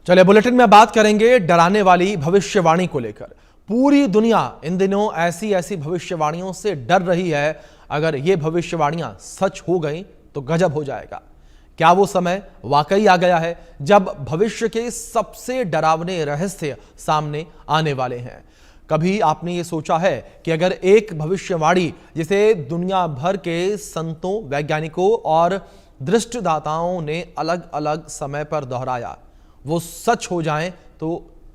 चलिए बुलेटिन में बात करेंगे डराने वाली भविष्यवाणी को लेकर। पूरी दुनिया इन दिनों ऐसी ऐसी भविष्यवाणियों से डर रही है। अगर ये भविष्यवाणियां सच हो गई तो गजब हो जाएगा। क्या वो समय वाकई आ गया है जब भविष्य के सबसे डरावने रहस्य सामने आने वाले हैं? कभी आपने ये सोचा है कि अगर एक भविष्यवाणी जिसे दुनिया भर के संतों, वैज्ञानिकों और दृष्टिदाताओं ने अलग अलग समय पर दोहराया, वो सच हो जाए तो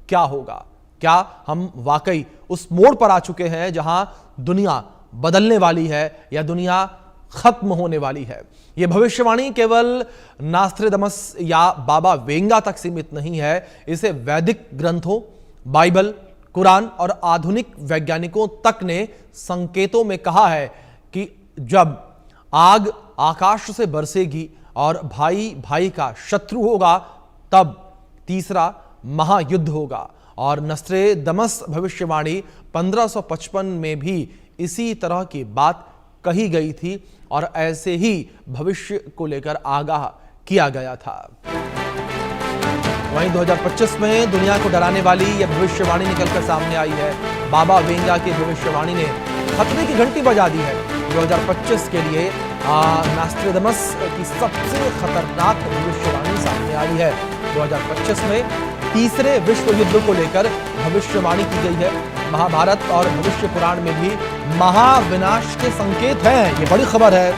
क्या होगा? क्या हम वाकई उस मोड़ पर आ चुके हैं जहां दुनिया बदलने वाली है या दुनिया खत्म होने वाली है? यह भविष्यवाणी केवल नास्ट्रेडमस या बाबा वेंगा तक सीमित नहीं है। इसे वैदिक ग्रंथों, बाइबल, कुरान और आधुनिक वैज्ञानिकों तक ने संकेतों में कहा है कि जब आग आकाश से बरसेगी और भाई भाई का शत्रु होगा, तब तीसरा महायुद्ध होगा। और नस्ट्रेडमस भविष्यवाणी 1555 में भी इसी तरह की बात कही गई थी और ऐसे ही भविष्य को लेकर आगाह किया गया था। वहीं 2025 में दुनिया को डराने वाली यह भविष्यवाणी निकलकर सामने आई है। बाबा वेंगा की भविष्यवाणी ने खतरे की घंटी बजा दी है। 2025 के लिए नस्ट्रेडमस की सबसे खतरनाक भविष्यवाणी सामने आई है। 2025 में तीसरे विश्व युद्ध को लेकर भविष्यवाणी की गई है। महाभारत और भविष्य पुराण में भी महाविनाश के संकेत हैं। ये बड़ी खबर है।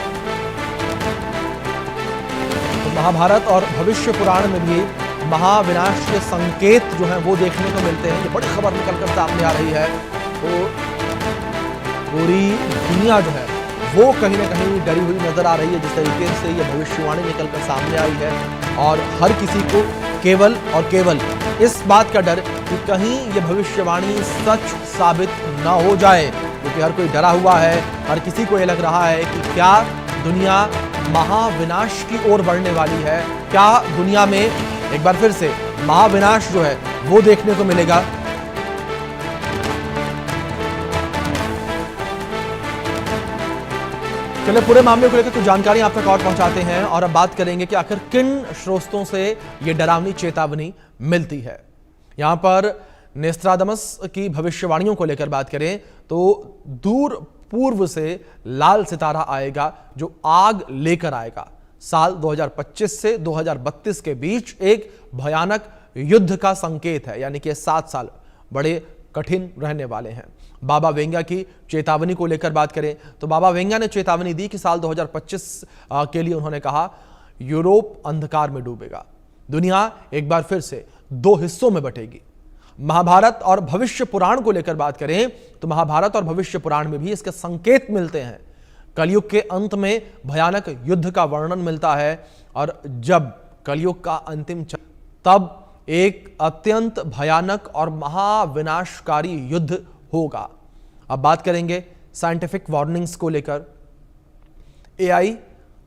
तो महाभारत और भविष्य पुराण में भी महाविनाश के संकेत जो हैं वो देखने को मिलते हैं। ये बड़ी खबर निकलकर सामने आ रही है। तो पूरी दुनिया जो है वो कहीं ना कहीं डरी हुई नजर आ रही है जिस तरीके से ये भविष्यवाणी निकलकर सामने आई है। और हर किसी को केवल और केवल इस बात का डर कि कहीं ये भविष्यवाणी सच साबित ना हो जाए, क्योंकि हर कोई डरा हुआ है। हर किसी को ये लग रहा है कि क्या दुनिया महाविनाश की ओर बढ़ने वाली है? क्या दुनिया में एक बार फिर से महाविनाश जो है वो देखने को मिलेगा? चलिए पूरे मामले को लेकर कुछ जानकारी आप तक और पहुंचाते हैं और अब बात करेंगे कि आखिर किन स्रोतों से यह डरावनी चेतावनी मिलती है। यहां पर नस्ट्राडमस की भविष्यवाणियों को लेकर बात करें तो दूर पूर्व से लाल सितारा आएगा जो आग लेकर आएगा। साल 2025 से 2032 के बीच एक भयानक युद्ध का संकेत है, यानी कि 7 साल बड़े कठिन रहने वाले हैं। बाबा वेंगा की चेतावनी को लेकर बात करें तो बाबा वेंगा ने चेतावनी दी कि साल 2025 के लिए उन्होंने कहा यूरोप अंधकार में डूबेगा, दुनिया एक बार फिर से 2 हिस्सों में बटेगी। महाभारत और भविष्य पुराण को लेकर बात करें तो महाभारत और भविष्य पुराण में भी इसके संकेत मिलते हैं। कलयुग के अंत में भयानक युद्ध का वर्णन मिलता है और जब कलयुग का अंतिम तब एक अत्यंत भयानक और महाविनाशकारी युद्ध होगा। अब बात करेंगे साइंटिफिक वार्निंग्स को लेकर। एआई,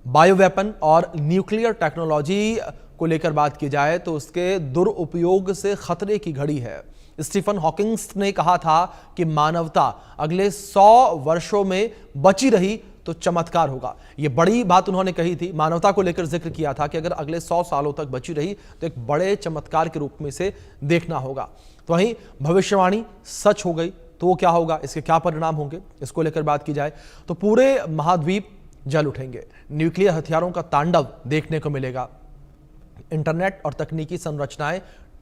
बायोवेपन और न्यूक्लियर टेक्नोलॉजी को लेकर बात की जाए तो उसके दुरुपयोग से खतरे की घड़ी है। स्टीफन हॉकिंग्स ने कहा था कि मानवता अगले 100 वर्षों में बची रही तो चमत्कार होगा। यह बड़ी बात उन्होंने कही थी, मानवता को लेकर जिक्र किया था कि अगर अगले 100 सालों तक बची रही तो एक बड़े चमत्कार के रूप में से देखना होगा। तो वहीं भविष्यवाणी सच हो गई तो वो क्या होगा, इसके क्या परिणाम होंगे, इसको लेकर बात की जाए तो पूरे महाद्वीप जल उठेंगे, न्यूक्लियर हथियारों का तांडव देखने को मिलेगा, इंटरनेट और तकनीकी संरचनाएं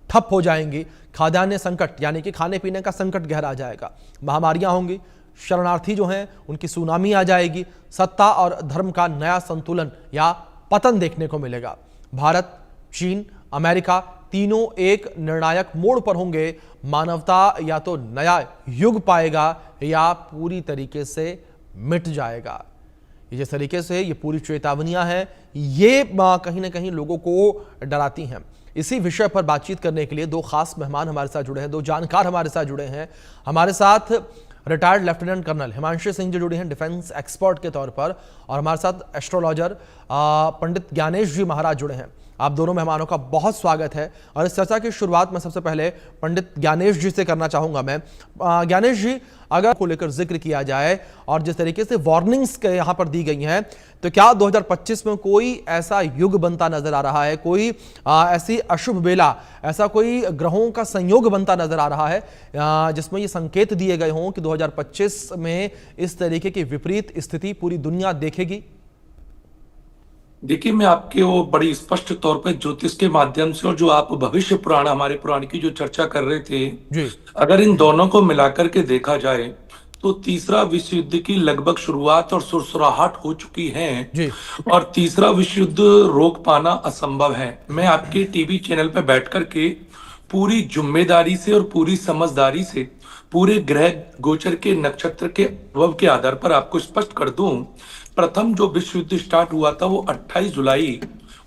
ठप हो जाएंगी, खाद्यान्न संकट यानी कि खाने पीने का संकट गहरा जाएगा, महामारियां होंगी, शरणार्थी जो हैं उनकी सुनामी आ जाएगी, सत्ता और धर्म का नया संतुलन या पतन देखने को मिलेगा। भारत, चीन, अमेरिका तीनों एक निर्णायक मोड़ पर होंगे। मानवता या तो नया युग पाएगा या पूरी तरीके से मिट जाएगा। जिस तरीके से ये पूरी चेतावनियां हैं ये कहीं ना कहीं लोगों को डराती हैं। इसी विषय पर बातचीत करने के लिए 2 खास मेहमान हमारे साथ जुड़े हैं, 2 जानकार हमारे साथ जुड़े हैं। हमारे साथ retired lieutenant colonel Himanshu Singh ji जुड़े हैं डिफेंस एक्सपर्ट के तौर पर, और हमारे साथ एस्ट्रोलॉजर पंडित ज्ञानेश जी महाराज जुड़े हैं। आप दोनों मेहमानों का बहुत स्वागत है। और इस चर्चा की शुरुआत मैं सबसे पहले पंडित ज्ञानेश जी से करना चाहूंगा। मैं ज्ञानेश जी, अगर को लेकर जिक्र किया जाए और जिस तरीके से वार्निंग्स के यहाँ पर दी गई हैं, तो क्या 2025 में कोई ऐसा युग बनता नजर आ रहा है, कोई ऐसी अशुभ बेला, ऐसा कोई ग्रहों का संयोग बनता नजर आ रहा है जिसमें ये संकेत दिए गए हों कि 2025 में इस तरीके की विपरीत स्थिति पूरी दुनिया देखेगी? देखिए, मैं आपके वो बड़ी स्पष्ट तौर पे ज्योतिष के माध्यम से और जो आप भविष्य पुराण, हमारे पुराण की जो चर्चा कर रहे थे, जी। अगर इन दोनों को मिलाकर के देखा जाए तो तीसरा विश्व युद्ध की लगभग शुरुआत और सुरसुराहट हो चुकी है जी। और तीसरा विश्व युद्ध रोक पाना असंभव है। मैं आपके टीवी चैनल पे बैठ करके पूरी जिम्मेदारी से और पूरी समझदारी से पूरे ग्रह गोचर के नक्षत्र के अनुभव के आधार पर आपको स्पष्ट कर दूं, प्रथम जो विश्व युद्ध स्टार्ट हुआ था वो 28 जुलाई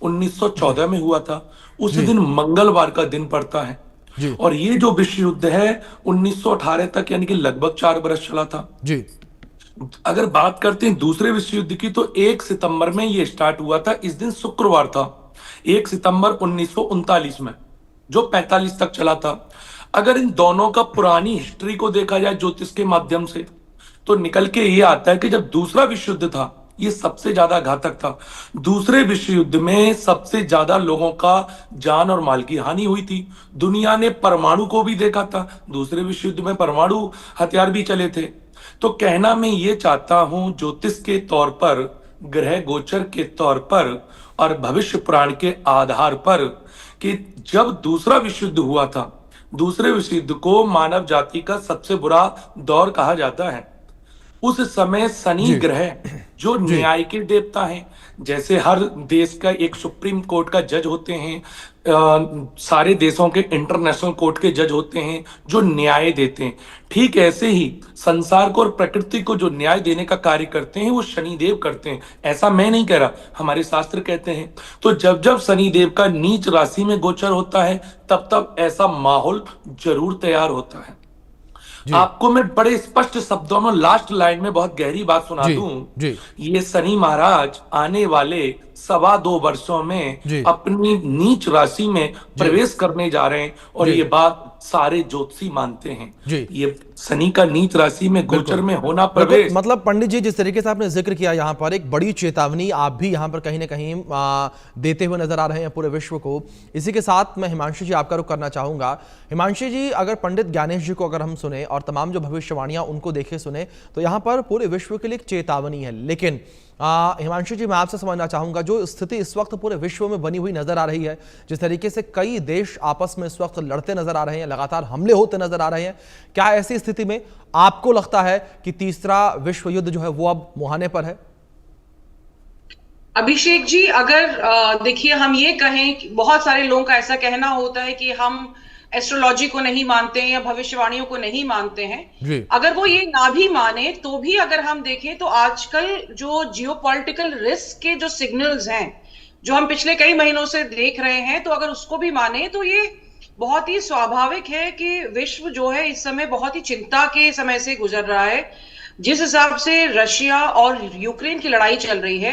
1914 में हुआ था। उस दिन मंगलवार का दिन पड़ता है जी। और ये जो विश्व युद्ध है 1918 तक, यानी कि लगभग 4 बरस चला था जी। अगर बात करते हैं दूसरे विश्व युद्ध की, तो 1 सितंबर में ये स्टार्ट हुआ था। इस दिन शुक्रवार था, 1 सितंबर 1939 में, जो 45 तक चला था। अगर इन दोनों का पुरानी हिस्ट्री को देखा जाए ज्योतिष के माध्यम से, तो निकल के ये आता है कि जब दूसरा विश्व युद्ध था ये सबसे ज्यादा घातक था। दूसरे विश्व युद्ध में सबसे ज्यादा लोगों का जान और माल की हानि हुई थी। दुनिया ने परमाणु को भी देखा था, दूसरे विश्व युद्ध में परमाणु हथियार भी चले थे। तो कहना मैं ये चाहता हूं ज्योतिष के तौर पर, ग्रह गोचर के तौर पर और भविष्य पुराण के आधार पर, कि जब दूसरा विश्व युद्ध हुआ था, दूसरे विश्व युद्ध को मानव जाति का सबसे बुरा दौर कहा जाता है। उस समय शनि ग्रह जो न्याय के देवता हैं, जैसे हर देश का एक सुप्रीम कोर्ट का जज होते हैं, सारे देशों के इंटरनेशनल कोर्ट के जज होते हैं जो न्याय देते हैं, ठीक ऐसे ही संसार को और प्रकृति को जो न्याय देने का कार्य करते हैं वो शनिदेव करते हैं। ऐसा मैं नहीं कह रहा, हमारे शास्त्र कहते हैं। तो जब जब शनिदेव का नीच राशि में गोचर होता है तब तब ऐसा माहौल जरूर तैयार होता है। आपको मैं बड़े स्पष्ट शब्दों में लास्ट लाइन में बहुत गहरी बात सुना दूं। ये शनि महाराज आने वाले 2.25 वर्षों में अपनी नीच राशि में प्रवेश करने जा रहे हैं और ये बात सारे ज्योतिषी मानते हैं। ये शनि का नीच राशि में गोचर में होना प्रवेश, मतलब पंडित जी जिस तरीके से आपने जिक्र किया, यहाँ पर एक बड़ी चेतावनी आप भी यहाँ पर कहीं ना कहीं देते हुए नजर आ रहे हैं पूरे विश्व को। इसी के साथ मैं हिमांशु जी आपका रुख करना चाहूंगा। हिमांशु जी, अगर पंडित ज्ञानेश जी को अगर हम सुने और तमाम जो भविष्यवाणियां उनको देखे सुने, तो यहाँ पर पूरे विश्व के लिए एक चेतावनी है। लेकिन हिमांशु जी, मैं आपसे समझना चाहूंगा, जो स्थिति इस वक्त पूरे विश्व में बनी हुई नजर आ रही है, जिस तरीके से कई देश आपस में इस वक्त लड़ते नजर आ रहे हैं, लगातार हमले होते नजर आ रहे हैं, क्या ऐसी स्थिति में आपको लगता है कि तीसरा विश्व युद्ध जो है वो अब मुहाने पर है? अभिषेक जी, अगर देखिए हम ये कहें कि बहुत सारे लोगों का ऐसा कहना होता है कि हम एस्ट्रोलॉजी को नहीं मानते हैं या भविष्यवाणियों को नहीं मानते हैं। अगर वो ये ना भी माने तो भी अगर हम देखें तो आजकल जो जियोपॉलिटिकल रिस्क के जो सिग्नल्स हैं, जो हम पिछले कई महीनों से देख रहे हैं, तो अगर उसको भी माने तो ये बहुत ही स्वाभाविक है कि विश्व जो है इस समय बहुत ही चिंता के समय से गुजर रहा है। जिस हिसाब से रशिया और यूक्रेन की लड़ाई चल रही है,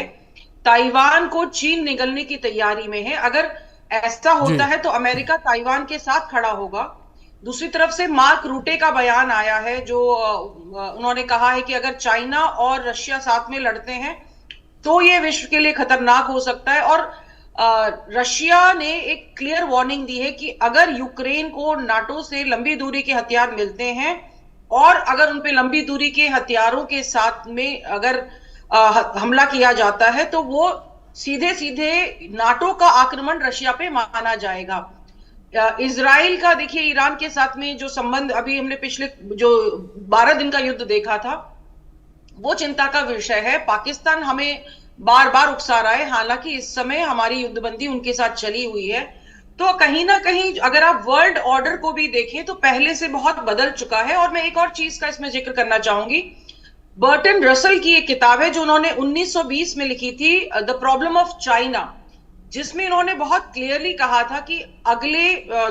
ताइवान को चीन निगलने की तैयारी में है। अगर ऐसा होता है तो अमेरिका ताइवान के साथ खड़ा होगा। दूसरी तरफ से मार्क रूटे का बयान आया है, जो उन्होंने कहा है कि अगर चाइना और रशिया साथ में लड़ते हैं तो ये विश्व के लिए खतरनाक हो सकता है। और रशिया ने एक क्लियर वार्निंग दी है कि अगर यूक्रेन को नाटो से लंबी दूरी के हथियार मिलते हैं और अगर उन पे लंबी दूरी के हथियारों के साथ में अगर हमला किया जाता है तो वो सीधे सीधे नाटो का आक्रमण रशिया पे माना जाएगा। इजराइल का देखिए ईरान के साथ में जो संबंध, अभी हमने पिछले जो 12 दिन का युद्ध देखा था, वो चिंता का विषय है। पाकिस्तान हमें बार बार उकसा रहा है, हालांकि इस समय हमारी युद्धबंदी उनके साथ चली हुई है। तो कहीं ना कहीं अगर आप वर्ल्ड ऑर्डर को भी देखें तो पहले से बहुत बदल चुका है। और मैं एक और चीज का इसमें जिक्र करना चाहूंगी। बर्टन रसल की एक किताब है जो उन्होंने 1920 में लिखी थी, द प्रॉब्लम ऑफ चाइना, जिसमें इन्होंने बहुत क्लियरली कहा था कि अगले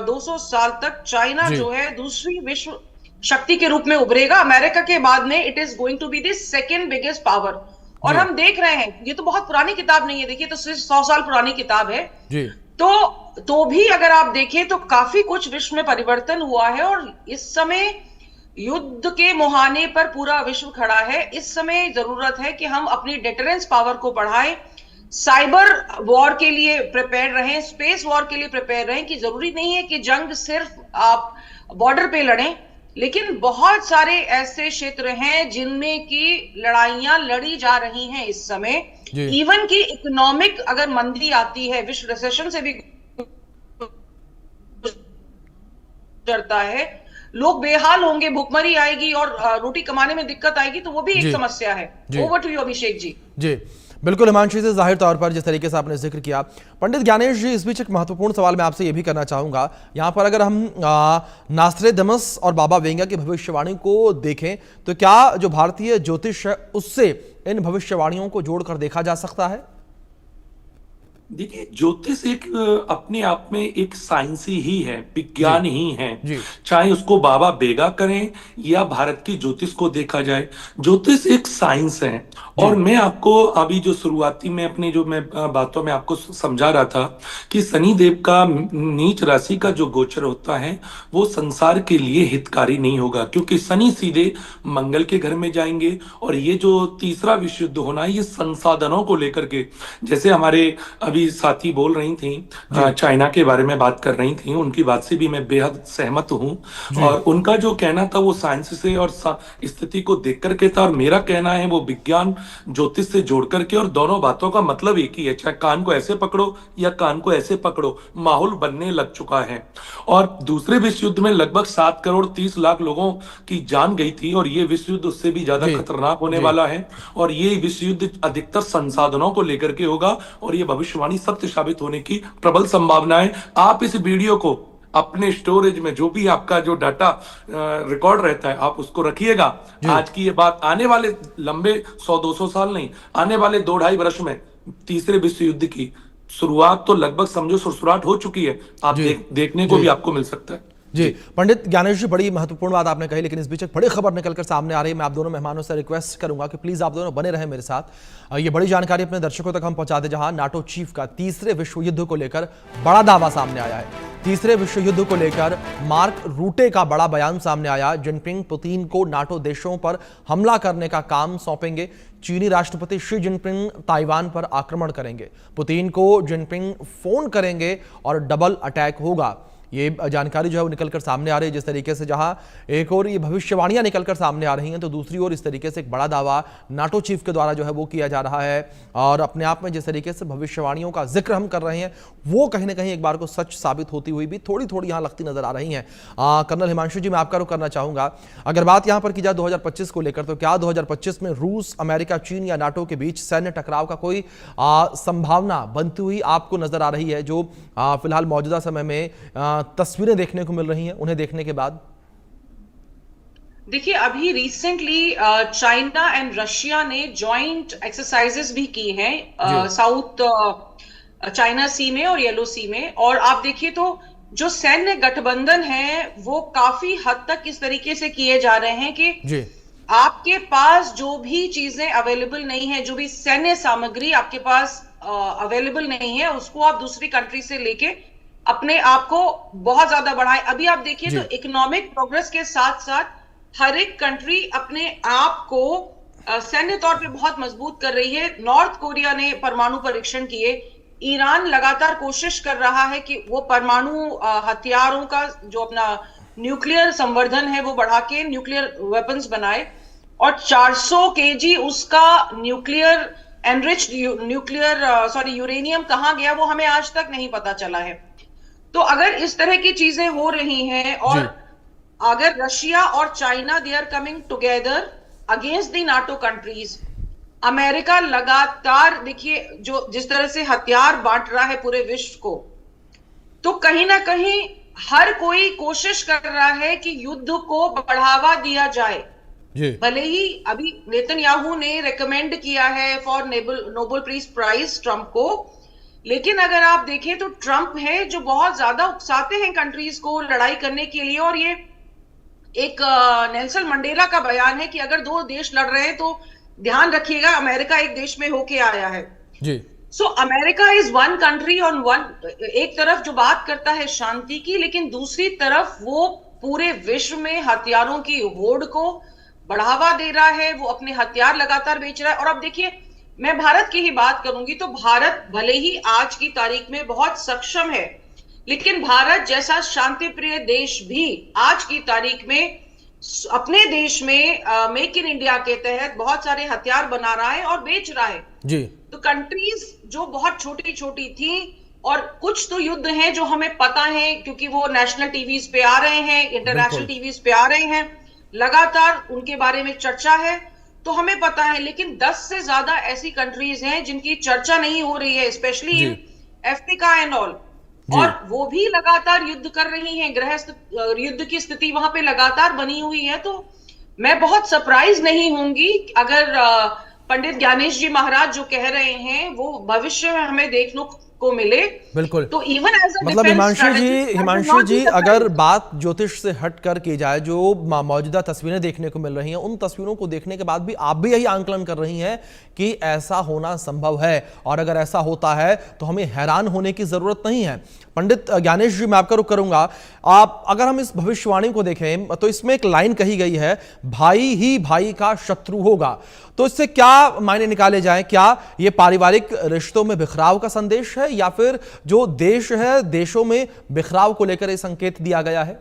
200 साल तक चाइना जो है दूसरी विश्व शक्ति के रूप में उभरेगा। अमेरिका के बाद में it is going to be the second biggest power. और हम देख रहे हैं, ये तो बहुत पुरानी किताब नहीं है, देखिए तो सिर्फ 100 साल पुरानी किताब है। तो भी अगर आप देखें तो काफी कुछ विश्व में परिवर्तन हुआ है, और इस समय युद्ध के मुहाने पर पूरा विश्व खड़ा है। इस समय जरूरत है कि हम अपनी डिटरेंस पावर को बढ़ाएं, साइबर वॉर के लिए प्रिपेयर रहें, स्पेस वॉर के लिए प्रिपेयर रहें, कि जरूरी नहीं है कि जंग सिर्फ आप बॉर्डर पे लड़ें, लेकिन बहुत सारे ऐसे क्षेत्र हैं जिनमें की लड़ाइयां लड़ी जा रही हैं इस समय। इवन की इकोनॉमिक अगर मंदी आती है, विश्व रिसेशन से भी करता है, लोग बेहाल होंगे, भुखमरी आएगी और रोटी कमाने में दिक्कत आएगी, तो वो भी एक समस्या है। Over to you Abhishek ji. जी बिल्कुल हिमांशु जी, जाहिर तौर पर जिस तरीके से आपने जिक्र किया, पंडित ज्ञानेश जी, इस बीच एक महत्वपूर्ण सवाल मैं आपसे ये भी करना चाहूंगा। यहाँ पर अगर हम नास्ट्रेडमस और बाबा वेंगा की भविष्यवाणी को देखें तो क्या जो भारतीय ज्योतिष है उससे इन भविष्यवाणियों को जोड़कर देखा जा सकता है? देखिए, ज्योतिष एक अपने आप में एक साइंसी ही है, विज्ञान ही है। चाहे उसको बाबा बेगा करें या भारत की ज्योतिष को देखा जाए, ज्योतिष एक साइंस है। और मैं आपको अभी जो शुरुआती में अपनी जो मैं बातों में आपको समझा रहा था कि शनि देव का नीच राशि का जो गोचर होता है वो संसार के लिए हितकारी नहीं होगा, क्योंकि शनि सीधे मंगल के घर में जाएंगे। और ये जो तीसरा विश्व युद्ध होना है, ये संसाधनों को लेकर के, जैसे हमारे अभी साथी बोल रही थी, चाइना के बारे में बात कर रही थी, उनकी बात से भी मैं बेहद सहमत हूं। और उनका जो कहना था वो साइंस से और स्थिति को देख करके था, और मेरा कहना है वो विज्ञान ज्योतिष से जोड़ करके, और दोनों बातों का मतलब एक ही है, चाहे कान को ऐसे पकड़ो या कान को ऐसे पकड़ो, माहौल बनने लग चुका है। और दूसरे विश्व युद्ध में लगभग 7 करोड़ 30 लाख लोगों की जान गई थी, और ये विश्व युद्ध उससे भी ज्यादा खतरनाक होने वाला है। और ये विश्व युद्ध अधिकतर संसाधनों को लेकर के होगा, और ये भविष्यवाणी सत्य साबित होने की प्रबल संभावना है। आप इस वीडियो को अपने स्टोरेज में, जो भी आपका जो डाटा रिकॉर्ड रहता है, आप उसको रखिएगा। आज की ये बात आने वाले लंबे 100-200 साल नहीं, आने वाले 2-2.5 वर्ष में तीसरे विश्व युद्ध की शुरुआत तो लगभग समझो सुरसुराहट हो चुकी है। आप देखने को भी आपको मिल सकता है। जी पंडित ज्ञानेश जी, बड़ी महत्वपूर्ण बात आपने कही, लेकिन इस बीच एक बड़ी खबर निकलकर सामने आ रही है। मैं आप दोनों मेहमानों से रिक्वेस्ट करूंगा कि प्लीज आप दोनों बने रहें मेरे साथ। ये बड़ी जानकारी अपने दर्शकों तक हम पहुंचा दें, जहां नाटो चीफ का तीसरे विश्व युद्ध को लेकर बड़ा दावा सामने आया है। तीसरे विश्व युद्ध को लेकर मार्क रूटे का बड़ा बयान सामने आया। जिनपिंग पुतिन को नाटो देशों पर हमला करने का काम सौंपेंगे। चीनी राष्ट्रपति शी जिनपिंग ताइवान पर आक्रमण करेंगे। पुतिन को जिनपिंग फोन करेंगे और डबल अटैक होगा। ये जानकारी जो है वो निकलकर सामने आ रही है। जिस तरीके से जहां एक और ये भविष्यवाणियां निकलकर सामने आ रही हैं, तो दूसरी ओर इस तरीके से एक बड़ा दावा नाटो चीफ के द्वारा जो है वो किया जा रहा है। और अपने आप में जिस तरीके से भविष्यवाणियों का जिक्र हम कर रहे हैं, वो कहीं ना कहीं एक बार को सच साबित होती हुई भी थोड़ी थोड़ी यहाँ लगती नजर आ रही हैं। कर्नल हिमांशु जी, मैं आपका रुख करना चाहूंगा। अगर बात यहाँ पर की जाए 2025 को लेकर, तो क्या 2025 में रूस, अमेरिका, चीन या नाटो के बीच सैन्य टकराव का कोई संभावना बनती हुई आपको नजर आ रही है, जो फिलहाल मौजूदा समय में तस्वीरें देखने को मिल रही हैं, उन्हें देखने के बाद? देखिए, अभी रिसेंटली चाइना एंड रशिया ने जॉइंट एक्सरसाइजेस भी की हैं साउथ चाइना सी में और येलो सी में। और आप देखिए तो जो सैन्य गठबंधन है वो काफी हद तक इस तरीके से किए जा रहे हैं कि आपके पास जो भी चीजें अवेलेबल नहीं है, जो भी सैन्य सामग्री आपके पास अवेलेबल नहीं है, उसको आप दूसरी कंट्री से लेके अपने आप को बहुत ज्यादा बढ़ाए। अभी आप देखिए तो इकोनॉमिक प्रोग्रेस के साथ साथ हर एक कंट्री अपने आप को सैन्य तौर पे बहुत मजबूत कर रही है। नॉर्थ कोरिया ने परमाणु परीक्षण किए। ईरान लगातार कोशिश कर रहा है कि वो परमाणु हथियारों का जो अपना न्यूक्लियर संवर्धन है वो बढ़ा के न्यूक्लियर वेपन्स बनाए। और 400 केजी उसका न्यूक्लियर एनरिच्ड यूरेनियम कहां गया वो हमें आज तक नहीं पता चला है। तो अगर इस तरह की चीजें हो रही हैं, और अगर रशिया और China they are coming together against the NATO countries, America लगातार देखिए जो जिस तरह से हथियार बांट रहा है पूरे विश्व को, तो कहीं ना कहीं हर कोई कोशिश कर रहा है कि युद्ध को बढ़ावा दिया जाए। भले ही अभी नेतन्याहू ने रेकमेंड किया है for Nobel peace prize Trump को, लेकिन अगर आप देखें तो ट्रंप है जो बहुत ज्यादा उकसाते हैं कंट्रीज को लड़ाई करने के लिए। और ये एक नेल्सन मंडेला का बयान है कि अगर 2 देश लड़ रहे हैं तो ध्यान रखिएगा अमेरिका एक देश में होके आया है। So America is one country on one, एक तरफ जो बात करता है शांति की, लेकिन दूसरी तरफ वो पूरे विश्व में हथियारों की होड़ को बढ़ावा दे रहा है, वो अपने हथियार लगातार बेच रहा है। और अब देखिए, मैं भारत की ही बात करूंगी तो भारत भले ही आज की तारीख में बहुत सक्षम है, लेकिन भारत जैसा शांति प्रिय देश भी आज की तारीख में अपने देश में मेक इन इंडिया के तहत बहुत सारे हथियार बना रहा है और बेच रहा है जी। तो कंट्रीज जो बहुत छोटी छोटी थी, और कुछ तो युद्ध हैं जो हमें पता है क्योंकि वो नेशनल टीवीज पे आ रहे हैं, इंटरनेशनल टीवीज पे आ रहे हैं, लगातार उनके बारे में चर्चा है तो हमें पता है। लेकिन 10 से ज्यादा ऐसी कंट्रीज हैं जिनकी चर्चा नहीं हो रही है, specially in Africa and all, और वो भी लगातार युद्ध कर रही हैं, गृहस्थ युद्ध की स्थिति वहां पे लगातार बनी हुई है। तो मैं बहुत सरप्राइज नहीं होंगी अगर पंडित ज्ञानेश जी महाराज जो कह रहे हैं वो भविष्य में हमें देखने को मिले। बिल्कुल, तो इवन एज अ मतलब हिमांशु जी अगर बात ज्योतिष से हट कर की जाए, जो मौजूदा तस्वीरें देखने को मिल रही हैं, उन तस्वीरों को देखने के बाद भी आप भी यही आंकलन कर रही हैं कि ऐसा होना संभव है, और अगर ऐसा होता है तो हमें हैरान होने की जरूरत नहीं है। पंडित ज्ञानेश जी, मैं आपका रुख करूंगा। आप अगर हम इस भविष्यवाणी को देखें तो इसमें एक लाइन कही गई है, भाई ही भाई का शत्रु होगा। तो इससे क्या मायने निकाले जाएं? क्या ये पारिवारिक रिश्तों में बिखराव का संदेश है, या फिर जो देश है, देशों में बिखराव को लेकर ये संकेत दिया गया है?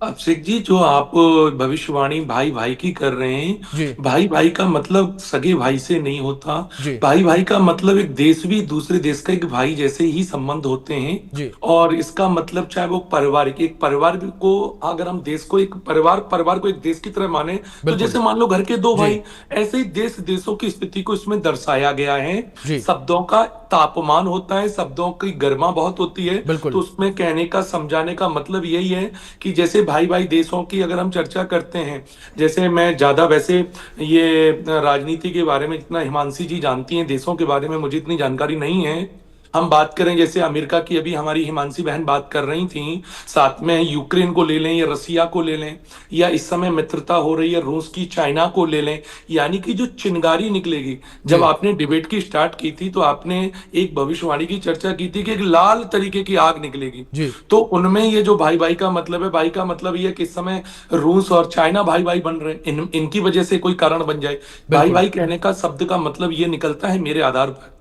अभिषेक जी, जो आप भविष्यवाणी भाई भाई की कर रहे हैं, भाई भाई का मतलब सगे भाई से नहीं होता। भाई भाई का मतलब एक देश भी दूसरे देश का एक भाई जैसे ही संबंध होते हैं। और इसका मतलब चाहे वो पारिवारिक, एक परिवार को अगर हम देश को एक परिवार को एक देश की तरह माने, तो जैसे मान लो घर के दो भाई, ऐसे ही देशों की स्थिति को इसमें दर्शाया गया है। शब्दों का तापमान होता है, शब्दों की गर्मा बहुत होती है, तो उसमें कहने का समझाने का मतलब यही है कि जैसे भाई भाई देशों की अगर हम चर्चा करते हैं, जैसे मैं ज्यादा वैसे ये राजनीति के बारे में जितना हिमांशी जी जानती हैं, देशों के बारे में मुझे इतनी जानकारी नहीं है। हम बात करें जैसे अमेरिका की, अभी हमारी हिमांशी बहन बात कर रही थी, साथ में यूक्रेन को ले लें या रसिया को ले लें, या इस समय मित्रता हो रही है रूस की चाइना को ले लें, यानी कि जो चिंगारी निकलेगी। जब आपने डिबेट की स्टार्ट की थी तो आपने एक भविष्यवाणी की चर्चा की थी कि एक लाल तरीके की आग निकलेगी। तो उनमें ये जो भाई भाई का मतलब है, भाई का मतलब ये कि इस समय रूस और चाइना भाई भाई बन रहे हैं, इनकी वजह से कोई कारण बन जाए। भाई भाई कहने का शब्द का मतलब ये निकलता है मेरे आधार पर।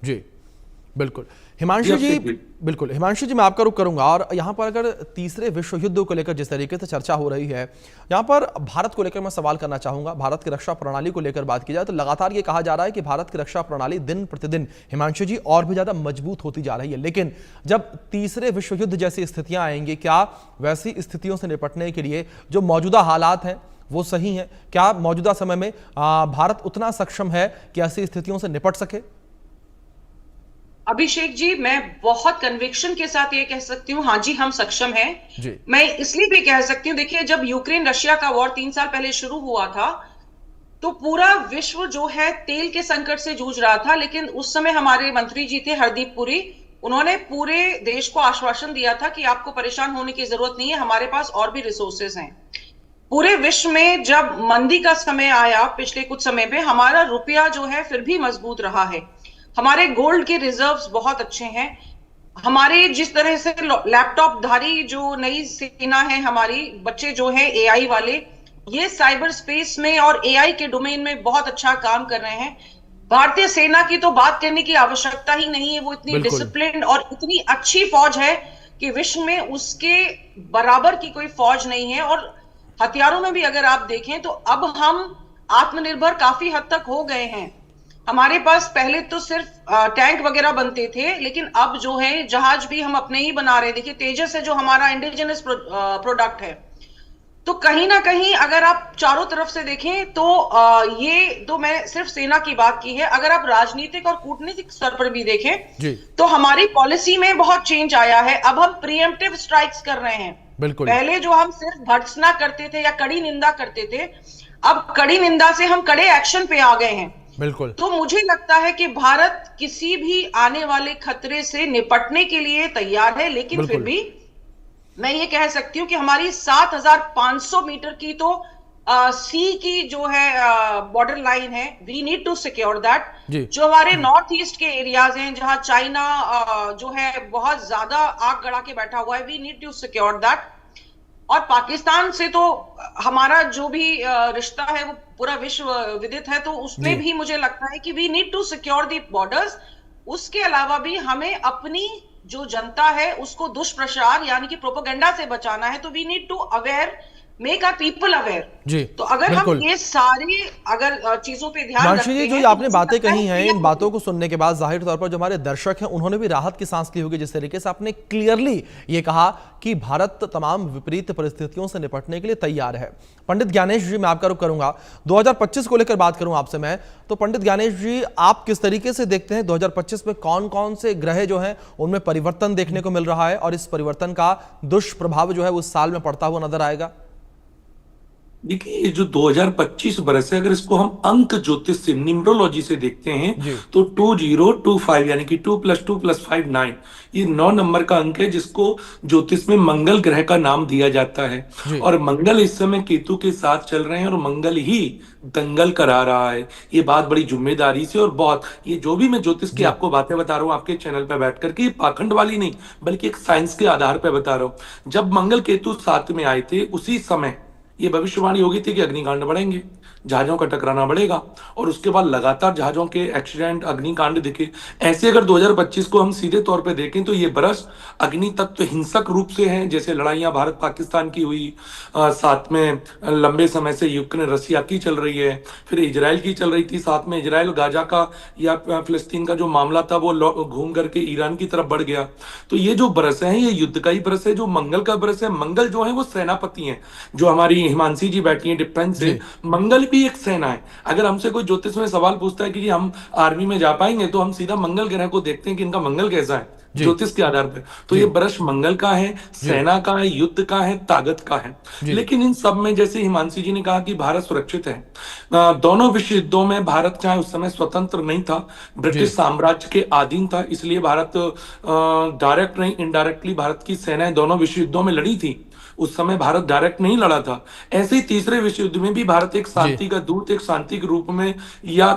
जी बिल्कुल हिमांशु जी, बिल्कुल हिमांशु जी, मैं आपका रुख करूंगा। और यहाँ पर अगर तीसरे विश्व युद्ध को लेकर जिस तरीके से चर्चा हो रही है, यहाँ पर भारत को लेकर मैं सवाल करना चाहूंगा। भारत की रक्षा प्रणाली को लेकर बात की जाए तो लगातार ये कहा जा रहा है कि भारत की रक्षा प्रणाली दिन प्रतिदिन, हिमांशु जी, और भी ज्यादा मजबूत होती जा रही है। लेकिन जब तीसरे विश्व युद्ध जैसी स्थितियां आएंगी, क्या वैसी स्थितियों से निपटने के लिए जो मौजूदा हालात हैं वो सही हैं? क्या मौजूदा समय में भारत उतना सक्षम है कि ऐसी स्थितियों से निपट सके? अभिषेक जी, मैं बहुत कन्विक्शन के साथ ये कह सकती हूँ, हाँ जी, हम सक्षम हैं। मैं इसलिए भी कह सकती हूँ, देखिए, जब यूक्रेन रशिया का वॉर 3 साल पहले शुरू हुआ था तो पूरा विश्व जो है तेल के संकट से जूझ रहा था, लेकिन उस समय हमारे मंत्री जी थे हरदीप पुरी, उन्होंने पूरे देश को आश्वासन दिया था कि आपको परेशान होने की जरूरत नहीं है, हमारे पास और भी रिसोर्सेज हैं। पूरे विश्व में जब मंदी का समय आया पिछले कुछ समय पे, हमारा रुपया जो है फिर भी मजबूत रहा है, हमारे गोल्ड के रिजर्व्स बहुत अच्छे हैं, हमारे जिस तरह से लैपटॉप धारी जो नई सेना है, हमारी बच्चे जो हैं एआई वाले, ये साइबर स्पेस में और एआई के डोमेन में बहुत अच्छा काम कर रहे हैं। भारतीय सेना की तो बात करने की आवश्यकता ही नहीं है, वो इतनी डिसिप्लिन और इतनी अच्छी फौज है कि विश्व में उसके बराबर की कोई फौज नहीं है। और हथियारों में भी अगर आप देखें तो अब हम आत्मनिर्भर काफी हद तक हो गए हैं। हमारे पास पहले तो सिर्फ टैंक वगैरह बनते थे, लेकिन अब जो है जहाज भी हम अपने ही बना रहे हैं। देखिए, तेजस है जो हमारा इंडिजिनस प्रोडक्ट है। तो कहीं ना कहीं अगर आप चारों तरफ से देखें तो ये तो मैं सिर्फ सेना की बात की है, अगर आप राजनीतिक और कूटनीतिक स्तर पर भी देखें तो हमारी पॉलिसी में बहुत चेंज आया है। अब हम प्रीएम्प्टिव स्ट्राइक्स कर रहे हैं। बिल्कुल, पहले जो हम सिर्फ भर्त्सना करते थे या कड़ी निंदा करते थे, अब कड़ी निंदा से हम कड़े एक्शन पे आ गए हैं। बिल्कुल, तो मुझे लगता है कि भारत किसी भी आने वाले खतरे से निपटने के लिए तैयार है, लेकिन फिर भी मैं ये कह सकती हूँ कि हमारी 7,500 मीटर की तो सी की जो है बॉर्डर लाइन है, we need to secure that. जो हमारे नॉर्थ ईस्ट के एरियाज हैं जहां चाइना जो है बहुत ज्यादा आग गड़ा के बैठा हुआ है, we need to secure that. और पाकिस्तान से तो हमारा जो भी रिश्ता है वो पूरा विश्व विदित है, तो उसमें भी मुझे लगता है कि we need to secure the borders. उसके अलावा भी हमें अपनी जो जनता है उसको दुष्प्रचार यानी कि प्रोपेगेंडा से बचाना है, तो we need to aware, make our people aware जी। तो अगर हम ये सारी अगर चीजों पे ध्यान रखते हैं, जो आपने बातें कही हैं, इन बातों को सुनने के बाद जाहिर तौर पर जो हमारे दर्शक हैं उन्होंने भी राहत की सांस ली होगी। जिस तरीके से आपने क्लियरली ये कहा कि भारत तमाम विपरीत परिस्थितियों से निपटने के लिए तैयार है। पंडित ज्ञानेश जी, मैं आपका रुख करूंगा, 2025 को लेकर बात करूं आपसे मैं, तो पंडित ज्ञानेश जी आप किस तरीके से देखते हैं 2025 में कौन कौन से ग्रह जो हैं उनमें परिवर्तन देखने को मिल रहा है और इस परिवर्तन का दुष्प्रभाव जो है उस साल में पड़ता हुआ नजर आएगा? देखिए, ये जो 2025 बरस है, अगर इसको हम अंक ज्योतिष से, न्यूमरोलॉजी से देखते हैं तो 2025 यानी कि 2 + 2 + 5 9, ये 9 नंबर का अंक है जिसको ज्योतिष में मंगल ग्रह का नाम दिया जाता है। और मंगल इस समय केतु के साथ चल रहे हैं और मंगल ही दंगल करा रहा है। ये बात बड़ी जिम्मेदारी से और बहुत, ये जो भी मैं ज्योतिष की आपको बातें बता रहा हूँ आपके चैनल पर बैठ करके, ये पाखंड वाली नहीं बल्कि एक साइंस के आधार पर बता रहा हूँ। जब मंगल केतु साथ में आए थे उसी समय ये भविष्यवाणी होगी थी कि अग्निकांड बढ़ेंगे, जहाजों का टकराना बढ़ेगा और उसके बाद लगातार जहाजों के एक्सीडेंट, अग्निकांड दिखे। ऐसे अगर 2025 को हम सीधे तौर पे देखें तो ये बरस अग्नि तत्व हिंसक रूप से है, जैसे लड़ाइयां भारत पाकिस्तान की हुई, साथ में लंबे समय से यूक्रेन रसिया की चल रही है, फिर इजराइल की चल रही थी, साथ में इजराइल गाजा का या फिलिस्तीन का जो मामला था वो घूम करके ईरान की तरफ बढ़ गया। तो ये जो बरस है ये युद्ध का ही बरस है, जो मंगल का बरस है। मंगल जो है वो सेनापति है, जो हमारी हिमांशी जी बैठी है डिफेंस से, मंगल भी एक सेना है। अगर हमसे कोई ज्योतिष में सवाल पूछता है कि हम आर्मी में जा पाएंगे, तो हम सीधा मंगल ग्रह को देखते हैं कि इनका मंगल कैसा है ज्योतिष के आधार पर। तो ये बरस मंगल का है, सेना का है, युद्ध का है, ताकत का है। लेकिन इन सब में जैसे हिमांशी जी ने कहा कि भारत सुरक्षित है। दोनों विश्व युद्धों में भारत चाहे उस समय स्वतंत्र नहीं था, ब्रिटिश साम्राज्य के अधीन था, इसलिए भारत डायरेक्ट नहीं इनडायरेक्टली भारत की सेनाएं दोनों विश्व युद्धों में लड़ी थी। उस समय भारत डायरेक्ट नहीं लड़ा था। ऐसे ही तीसरे विश्व युद्ध में भी भारत एक शांति का दूत, एक शांति के रूप में या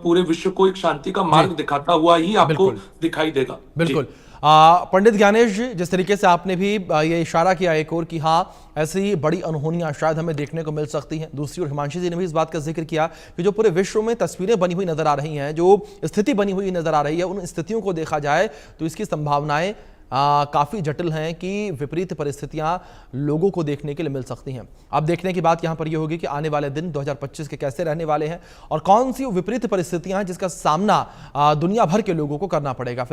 पूरे विश्व को एक शांति का मार्ग दिखाता हुआ ही आपको दिखाई देगा। बिल्कुल। पंडित ज्ञानेश जी, जिस तरीके से आपने भी ये इशारा किया एक और कि हाँ ऐसी बड़ी अनहोनियां शायद हमें देखने को मिल सकती हैं, दूसरी ओर हिमांशी जी ने भी इस बात का जिक्र किया कि जो पूरे विश्व में तस्वीरें बनी हुई नजर आ रही हैं, जो स्थिति बनी हुई नजर आ रही है, उन स्थितियों को देखा जाए तो इसकी संभावनाएं काफ़ी जटिल हैं कि विपरीत परिस्थितियां लोगों को देखने के लिए मिल सकती हैं। अब देखने की बात यहां पर यह होगी कि आने वाले दिन 2025 के कैसे रहने वाले हैं और कौन सी विपरीत परिस्थितियां हैं जिसका सामना दुनिया भर के लोगों को करना पड़ेगा।